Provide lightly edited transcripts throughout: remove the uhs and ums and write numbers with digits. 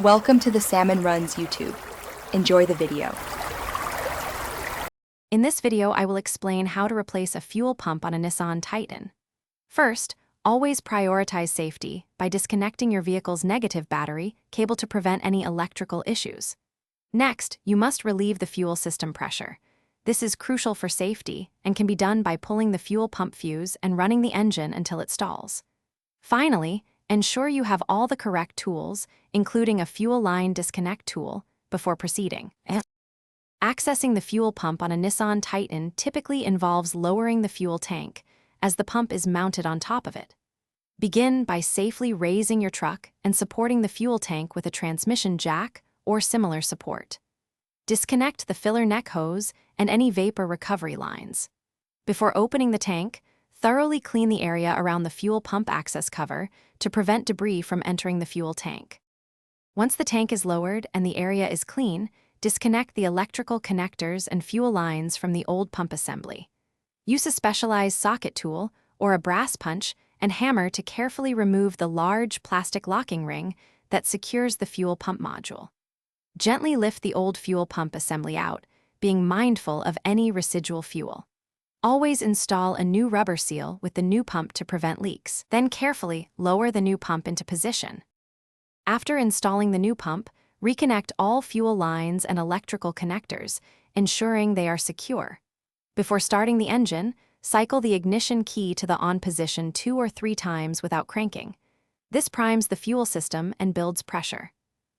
Welcome to the Salmon Runs YouTube. Enjoy the video. In this video, I will explain how to replace a fuel pump on a Nissan Titan. First, always prioritize safety by disconnecting your vehicle's negative battery cable to prevent any electrical issues. Next, you must relieve the fuel system pressure. This is crucial for safety and can be done by pulling the fuel pump fuse and running the engine until it stalls. Finally, ensure you have all the correct tools, including a fuel line disconnect tool, before proceeding. Accessing the fuel pump on a Nissan Titan typically involves lowering the fuel tank, as the pump is mounted on top of it. Begin by safely raising your truck and supporting the fuel tank with a transmission jack or similar support. Disconnect the filler neck hose and any vapor recovery lines. Before opening the tank, thoroughly clean the area around the fuel pump access cover to prevent debris from entering the fuel tank. Once the tank is lowered and the area is clean, disconnect the electrical connectors and fuel lines from the old pump assembly. Use a specialized socket tool or a brass punch and hammer to carefully remove the large plastic locking ring that secures the fuel pump module. Gently lift the old fuel pump assembly out, being mindful of any residual fuel. Always install a new rubber seal with the new pump to prevent leaks. Then carefully lower the new pump into position. After installing the new pump, reconnect all fuel lines and electrical connectors, ensuring they are secure. Before starting the engine, cycle the ignition key to the on position 2 or 3 times without cranking. This primes the fuel system and builds pressure.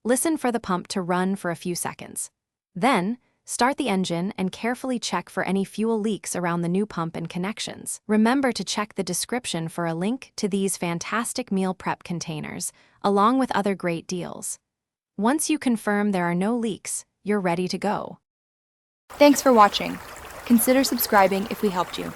Listen for the pump to run for a few seconds. Then, start the engine and carefully check for any fuel leaks around the new pump and connections. Remember to check the description for a link to these fantastic meal prep containers, along with other great deals. Once you confirm there are no leaks, you're ready to go. Thanks for watching. Consider subscribing if we helped you.